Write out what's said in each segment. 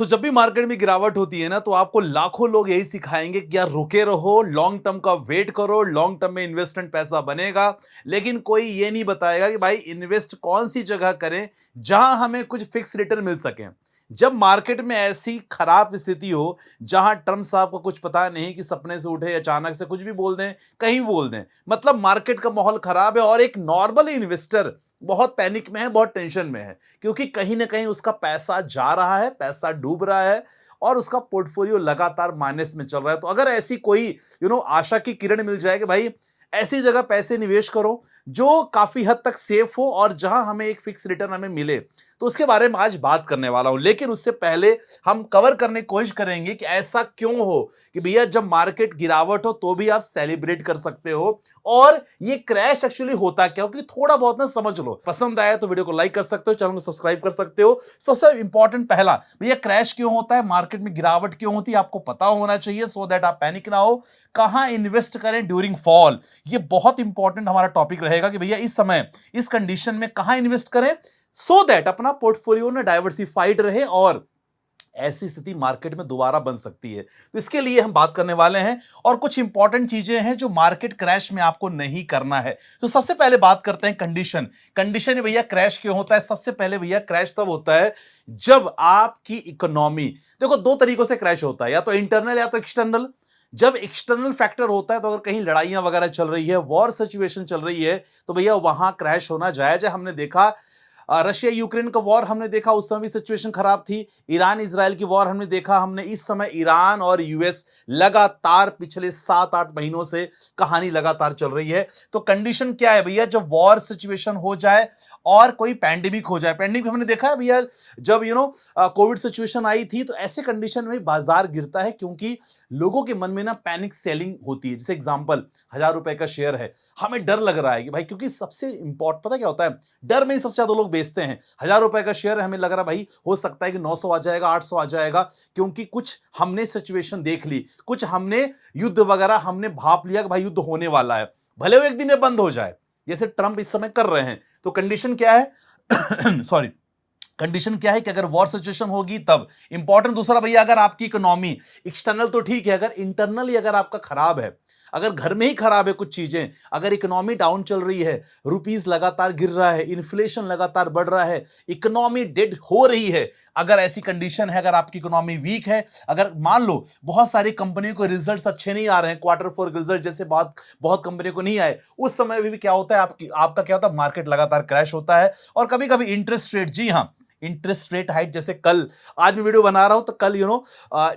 जब भी मार्केट में गिरावट होती है ना, तो आपको लाखों लोग यही सिखाएंगे कि यार रुके रहो, लॉन्ग टर्म का वेट करो, लॉन्ग टर्म में इन्वेस्टमेंट पैसा बनेगा। लेकिन कोई ये नहीं बताएगा कि भाई इन्वेस्ट कौन सी जगह करें जहां हमें कुछ फिक्स रिटर्न मिल सके। जब मार्केट में ऐसी खराब स्थिति हो, जहां ट्रम्प साहब को कुछ पता नहीं कि सपने से उठे अचानक से कुछ भी बोल दें, कहीं भी बोल दें, मतलब मार्केट का माहौल खराब है और एक नॉर्मल इन्वेस्टर बहुत पैनिक में है, बहुत टेंशन में है, क्योंकि कहीं ना कहीं उसका पैसा जा रहा है, पैसा डूब रहा है और उसका पोर्टफोलियो लगातार माइनस में चल रहा है। तो अगर ऐसी कोई आशा की किरण मिल जाए कि भाई ऐसी जगह पैसे निवेश करो जो काफी हद तक सेफ हो और जहां हमें एक फिक्स रिटर्न हमें मिले, तो उसके बारे में आज बात करने वाला हूं। लेकिन उससे पहले हम कवर करने की कोशिश करेंगे कि ऐसा क्यों हो कि भैया जब मार्केट गिरावट हो तो भी आप सेलिब्रेट कर सकते हो, और ये क्रैश एक्चुअली होता क्या हो, क्योंकि थोड़ा बहुत ना समझ लो। पसंद आया तो वीडियो को लाइक कर सकते हो, चैनल को सब्सक्राइब कर सकते हो। सबसे इंपॉर्टेंट पहला, भैया क्रैश क्यों होता है, मार्केट में गिरावट क्यों होती है, आपको पता होना चाहिए सो दैट आप पैनिक ना हो। कहां इन्वेस्ट करें ड्यूरिंग फॉल, ये बहुत इंपॉर्टेंट हमारा टॉपिक रहेगा कि भैया इस समय इस कंडीशन में कहां इन्वेस्ट करें सो दैट अपना पोर्टफोलियो ना डाइवर्सिफाइड रहे और ऐसी स्थिति मार्केट में दोबारा बन सकती है। तो इसके लिए हम बात करने वाले हैं और कुछ इंपॉर्टेंट चीजें हैं जो मार्केट क्रैश में आपको नहीं करना है। तो सबसे पहले बात करते हैं कंडीशन। कंडीशन भैया क्रैश क्यों होता है। सबसे पहले भैया क्रैश तब होता है जब आपकी इकोनॉमी, देखो दो तरीकों से क्रैश होता है, या तो इंटरनल या तो एक्सटर्नल। जब एक्सटर्नल फैक्टर होता है, तो अगर कहीं लड़ाइयां वगैरह चल रही है, वॉर सिचुएशन चल रही है, तो भैया वहां क्रैश होना जायज है। हमने देखा रशिया यूक्रेन का वॉर, हमने देखा उस समय भी सिचुएशन खराब थी। ईरान इजराइल की वॉर हमने देखा, हमने इस समय ईरान और यूएस लगातार पिछले 7-8 महीनों से कहानी लगातार चल रही है। तो कंडीशन क्या है भैया, जब वॉर सिचुएशन हो जाए और कोई पैंडेमिक हो जाए। पैंडेमिक हमने देखा है भैया, जब कोविड सिचुएशन आई थी, तो ऐसे कंडीशन में बाजार गिरता है, क्योंकि लोगों के मन में ना पैनिक सेलिंग होती है। जैसे एग्जांपल, 1,000 रुपए का शेयर है, हमें डर लग रहा है कि भाई, क्योंकि सबसे इंपॉर्टेंट पता क्या होता है, डर में ही सबसे ज्यादा लोग बेचते हैं। 1,000 रुपए का शेयर है, हमें लग रहा है भाई हो सकता है कि 900 आ जाएगा, 800 आ जाएगा, क्योंकि कुछ हमने सिचुएशन देख ली, कुछ हमने युद्ध वगैरह हमने भाप लिया कि भाई युद्ध होने वाला है, भले वो एक दिन में बंद हो जाए, जैसे ट्रंप इस समय कर रहे हैं। तो कंडीशन क्या है सॉरी, कंडीशन क्या है कि अगर वॉर सिचुएशन होगी तब। इंपॉर्टेंट दूसरा भैया, अगर आपकी इकोनॉमी एक्सटर्नल तो ठीक है, अगर इंटरनल ही अगर आपका खराब है, अगर घर में ही खराब है कुछ चीजें, अगर इकोनॉमी डाउन चल रही है, रुपीस लगातार गिर रहा है, इन्फ्लेशन लगातार बढ़ रहा है, इकोनॉमी डेड हो रही है, अगर ऐसी कंडीशन है, अगर आपकी इकोनॉमी वीक है, अगर मान लो बहुत सारी कंपनियों को रिजल्ट्स अच्छे नहीं आ रहे हैं, क्वार्टर फोर रिजल्ट जैसे बहुत बहुत कंपनियों को नहीं आए, उस समय भी क्या होता है, आपका क्या होता है, मार्केट लगातार क्रैश होता है। और कभी कभी इंटरेस्ट रेट, जी हाँ, इंटरेस्ट रेट हाइट, जैसे कल, आज मैं वीडियो बना रहा हूं तो कल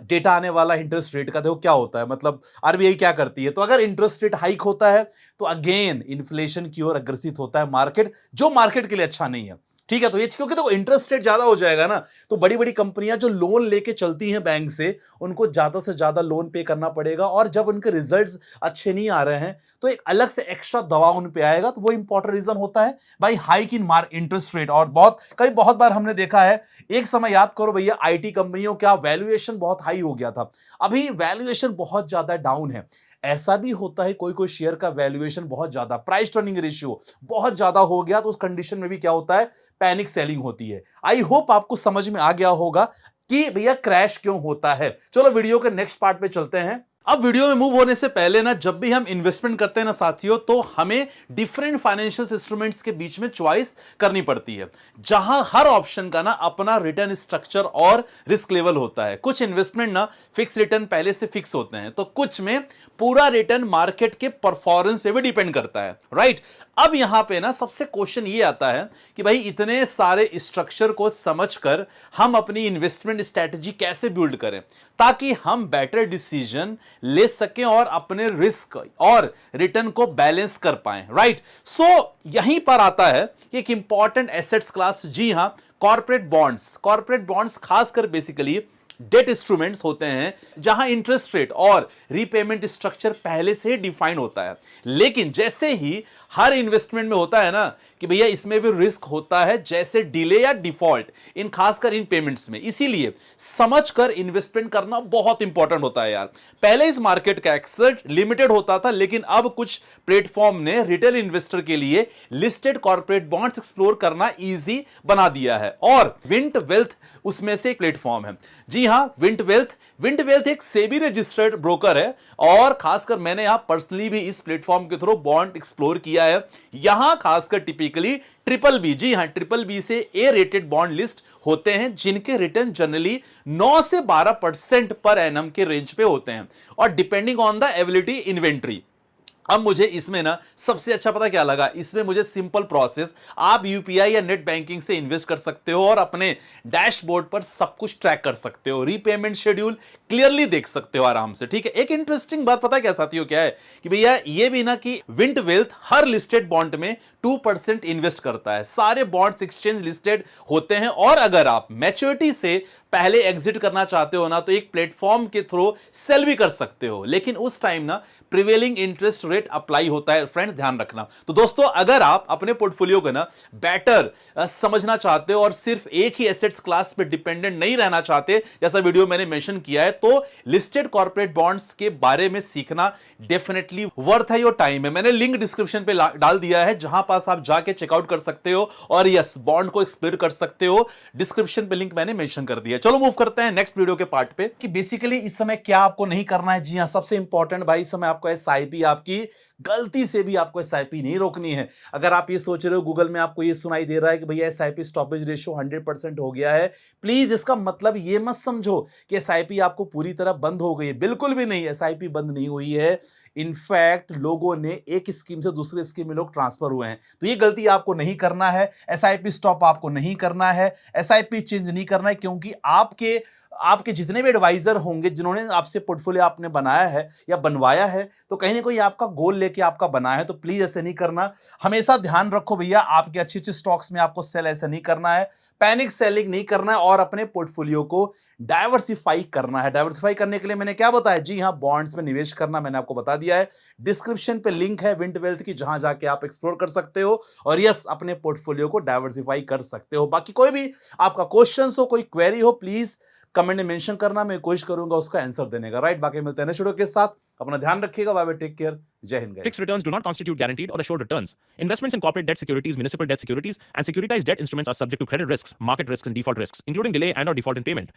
डेटा आने वाला इंटरेस्ट रेट का, देखो क्या होता है, मतलब आरबीआई क्या करती है। तो अगर इंटरेस्ट रेट हाइक होता है तो अगेन इन्फ्लेशन की ओर अग्रसित होता है मार्केट, जो मार्केट के लिए अच्छा नहीं है। ठीक है, तो ये क्योंकि देखो इंटरेस्ट रेट ज्यादा हो जाएगा ना, तो बड़ी बड़ी कंपनियां जो लोन लेके चलती हैं बैंक से, उनको ज्यादा से ज्यादा लोन पे करना पड़ेगा, और जब उनके रिजल्ट्स अच्छे नहीं आ रहे हैं तो एक अलग से एक्स्ट्रा दबाव उन पे आएगा। तो वो इंपॉर्टेंट रीजन होता है भाई हाइक इन इंटरेस्ट रेट। और बहुत बार हमने देखा है, एक समय याद करो भैया, आईटी कंपनियों का वैल्यूएशन बहुत हाई हो गया था, अभी वैल्यूएशन बहुत ज्यादा डाउन है। ऐसा भी होता है, कोई कोई शेयर का वैल्यूएशन बहुत ज्यादा, प्राइस टर्निंग रेशियो बहुत ज्यादा हो गया, तो उस कंडीशन में भी क्या होता है, पैनिक सेलिंग होती है। आई होप आपको समझ में आ गया होगा कि भैया क्रैश क्यों होता है। चलो वीडियो के नेक्स्ट पार्ट पे चलते हैं। अब वीडियो में मूव होने से पहले ना, जब भी हम इन्वेस्टमेंट करते हैं ना साथियों, तो हमें डिफरेंट फाइनेंशियल इंस्ट्रूमेंट्स के बीच में चॉइस करनी पड़ती है, जहां हर ऑप्शन का ना अपना रिटर्न स्ट्रक्चर और रिस्क लेवल होता है। कुछ इन्वेस्टमेंट ना फिक्स रिटर्न पहले से फिक्स होते हैं, तो कुछ में पूरा रिटर्न मार्केट के परफॉर्मेंस पे भी डिपेंड करता है, राइट। अब यहां पे ना सबसे क्वेश्चन ये आता है कि भाई इतने सारे स्ट्रक्चर को समझकर हम अपनी इन्वेस्टमेंट स्ट्रेटजी कैसे बिल्ड करें, ताकि हम बेटर डिसीजन ले सकें और अपने रिस्क और रिटर्न को बैलेंस कर पाएं, राइट। सो यहीं पर आता है कि एक इंपॉर्टेंट एसेट्स क्लास, जी हां, कॉर्पोरेट बॉन्ड्स। कॉर्पोरेट बॉन्ड्स खासकर बेसिकली डेट इंस्ट्रूमेंट्स होते हैं जहां इंटरेस्ट रेट और रीपेमेंट स्ट्रक्चर पहले से डिफाइन होता है। लेकिन जैसे ही हर इन्वेस्टमेंट में होता है ना कि भैया इसमें भी रिस्क होता है, जैसे डिले या डिफॉल्ट, इन खासकर इन पेमेंट्स में। इसीलिए समझकर इन्वेस्टमेंट करना बहुत इंपॉर्टेंट होता है यार। पहले इस मार्केट का एक्सेस लिमिटेड होता था, लेकिन अब कुछ प्लेटफॉर्म ने रिटेल इन्वेस्टर के लिए लिस्टेड कॉर्पोरेट बॉन्ड्स एक्सप्लोर करना इजी बना दिया है, और विंट वेल्थ उसमें से एक प्लेटफॉर्म है। जी हां, विंट वेल्थ एक सेबी रजिस्टर्ड ब्रोकर है, और खासकर मैंने यहां पर्सनली भी इस प्लेटफॉर्म के थ्रू बॉन्ड एक्सप्लोर किया है। यहां खासकर टिपिकली ट्रिपल बी, जी हां, ट्रिपल बी से ए रेटेड बॉन्ड लिस्ट होते हैं, जिनके रिटर्न जनरली 9 से 12% पर एनम के रेंज पे होते हैं, और depending on the ability inventory. अब मुझे इसमें ना सबसे अच्छा पता क्या लगा, इसमें मुझे सिंपल प्रोसेस, आप यूपीआई या नेट बैंकिंग से इन्वेस्ट कर सकते हो और अपने डैशबोर्ड पर सब कुछ ट्रैक कर सकते हो, रीपेमेंट शेड्यूल क्लियरली देख सकते हो आराम से। ठीक है, एक इंटरेस्टिंग बात पता क्या साथियों क्या है कि भैया ये भी ना कि विंट वेल्थ हर लिस्टेड बॉन्ड में 2% इन्वेस्ट करता है। सारे बॉन्ड्स एक्सचेंज लिस्टेड होते हैं, और अगर आप मैच्योरिटी से पहले एग्जिट करना चाहते हो ना, तो एक प्लेटफॉर्म के थ्रू सेल भी कर सकते हो, लेकिन उस टाइम ना प्रिवेलिंग इंटरेस्ट रेट अप्लाई होता है। फ्रेंड्स ध्यान रखना। तो दोस्तों, अगर आप अपने पोर्टफोलियो को ना बेटर समझना चाहते हो और सिर्फ एक ही एसेट्स क्लास पे डिपेंडेंट नहीं रहना चाहते, जैसा वीडियो मैंने मेंशन किया है, तो लिस्टेड कॉर्पोरेट बॉन्ड्स के बारे में सीखना डेफिनेटली वर्थ है योर टाइम है। मैंने लिंक डिस्क्रिप्शन पे डाल दिया है, जहां पास आप जाके चेकआउट कर सकते हो, और यस, बॉन्ड को एक्सप्लोर कर सकते हो। डिस्क्रिप्शन पे लिंक मैंने मेंशन कर दिया। चलो मूव करते हैं नेक्स्ट वीडियो के पार्ट पे, कि बेसिकली इस समय क्या आपको नहीं करना है। जी हां, सबसे इंपॉर्टेंट भाई, इस समय आपको एसआईपी, आपकी गलती से भी आपको एसआईपी नहीं रोकनी है। अगर आप ये सोच रहे हो, गूगल में आपको ये सुनाई दे रहा है कि भैया एसआईपी स्टॉपेज रेशियो 100% हो गया है, प्लीज इसका मतलब ये मत समझो कि एसआईपी आपको पूरी तरह बंद हो गई है। बिल्कुल भी नहीं, एसआईपी बंद नहीं हुई है। इनफैक्ट लोगों ने एक स्कीम से दूसरी स्कीम में लोग ट्रांसफर हुए हैं। तो ये गलती आपको नहीं करना है। एसआईपी स्टॉप आपको नहीं करना है, एसआईपी चेंज नहीं करना है, क्योंकि आपके जितने भी एडवाइजर होंगे जिन्होंने आपसे पोर्टफोलियो आपने बनाया है या बनवाया है, तो कहीं ना कहीं आपका गोल लेके आपका बनाया है। तो प्लीज ऐसे नहीं करना। हमेशा ध्यान रखो भैया, आपके अच्छे अच्छे स्टॉक्स में आपको सेल ऐसे नहीं करना है, पैनिक सेलिंग नहीं करना है, और अपने पोर्टफोलियो को डाइवर्सिफाई करना है। डाइवर्सिफाई करने के लिए मैंने क्या बताया, जी हां, बॉन्ड्स में निवेश करना मैंने आपको बता दिया है। डिस्क्रिप्शन पे लिंक है विंट वेल्थ की, जहां जाके आप एक्सप्लोर कर सकते हो, और यस, अपने पोर्टफोलियो को डाइवर्सिफाई कर सकते हो। बाकी कोई भी आपका क्वेश्चन हो, कोई क्वेरी हो, प्लीज कमेंट में मेंशन करना, मैं कोशिश करूंगा उसका आंसर देने का। राइट, बाकी मिलते हैं नेक्स्ट वीडियो के साथ। अपना ध्यान रखिएगा। बाय बाय, टेक केयर, जय Hind guys. Fixed returns do not constitute guaranteed or assured returns. Investments in corporate debt securities, municipal debt securities, and securitized debt instruments are subject to credit risks, market risks, and default risks, including delay and/or default in payment.